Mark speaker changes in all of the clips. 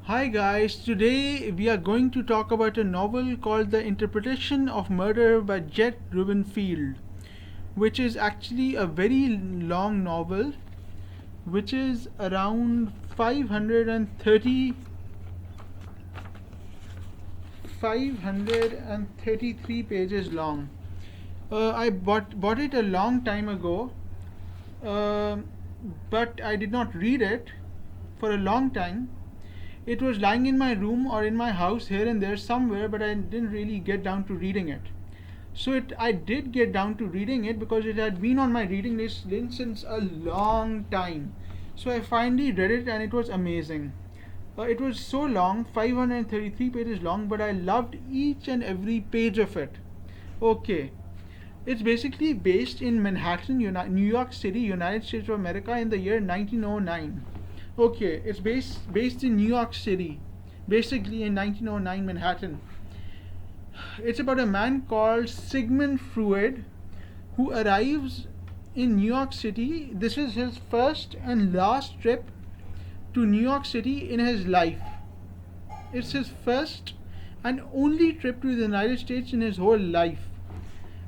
Speaker 1: Hi guys, today we are going to talk about a novel called The Interpretation of Murder by Jed Rubenfeld, which is actually a very long novel, which is around 533 pages long. I bought it a long time ago, uh, but I did not read it for a long time. It was lying in my room or in my house here and there somewhere, but I didn't really get down to reading it. I did get down to reading it because it had been on my reading list since a long time. So I finally read it and it was amazing. It was so long, 533 pages long, but I loved each and every page of it. Okay, it's basically based in Manhattan, New York City, United States of America in the year 1909. Okay, it's based in New York City, basically in 1909 Manhattan. It's about a man called Sigmund Freud who arrives in New York City. This is his first and last trip to New York City in his life. It's his first and only trip to the United States in his whole life.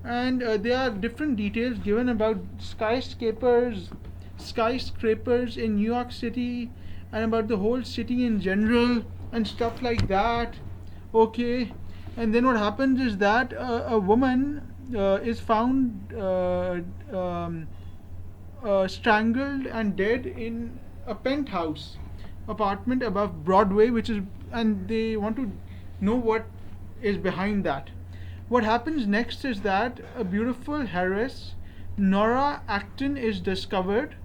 Speaker 1: And there are different details given about skyscrapers in New York City, and about the whole city in general and stuff like that. Okay, and then what happens is that a woman is found strangled and dead in a penthouse apartment above Broadway, and they want to know what is behind that. What happens next is that a beautiful heiress, Nora Acton, is discovered,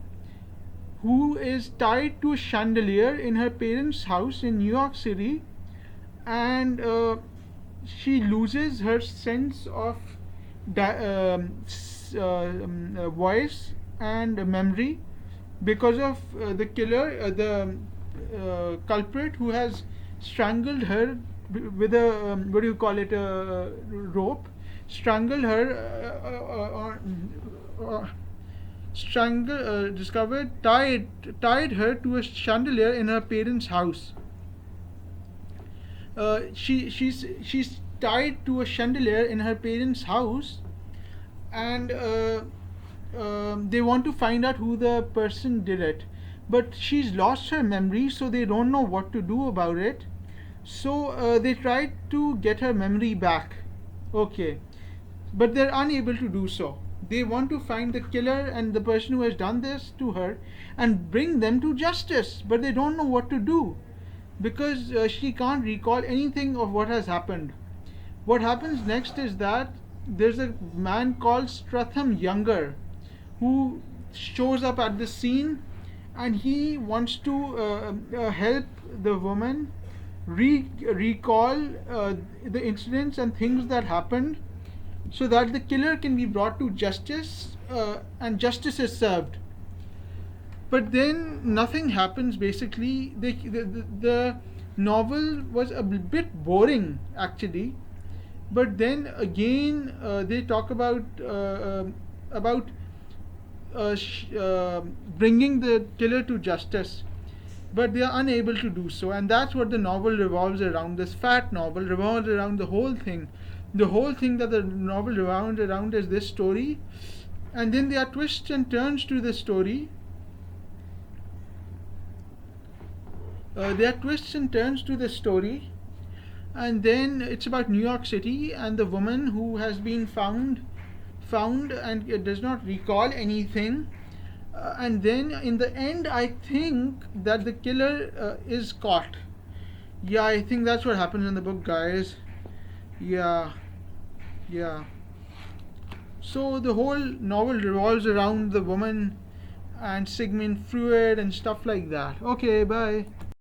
Speaker 1: who is tied to a chandelier in her parents' house in New York City, and she loses her sense of voice and memory because of the culprit who has strangled her with a what do you call it, a rope, strangled her, discovered tied her to a chandelier in her parents' house. She's tied to a chandelier in her parents' house, and they want to find out who the person did it. But she's lost her memory, so they don't know what to do about it. So they try to get her memory back. Okay, but they're unable to do so. They want to find the killer and the person who has done this to her and bring them to justice, but they don't know what to do because she can't recall anything of what has happened. What happens next is that there's a man called Stratham Younger who shows up at the scene, and he wants to help the woman recall the incidents and things that happened so that the killer can be brought to justice, and justice is served. But then nothing happens. Basically, the novel was a bit boring actually. But then again, they talk about bringing the killer to justice, but they are unable to do so, and that's what the novel revolves around. This fat novel revolves around the whole thing. The whole thing that the novel revolves around is this story, and then there are twists and turns to the story. There are twists and turns to the story, and then it's about New York City and the woman who has been found and it does not recall anything. And then in the end, I think that the killer is caught. Yeah, I think that's what happens in the book, guys. Yeah, yeah. So the whole novel revolves around the woman and Sigmund Freud and stuff like that. Okay, bye.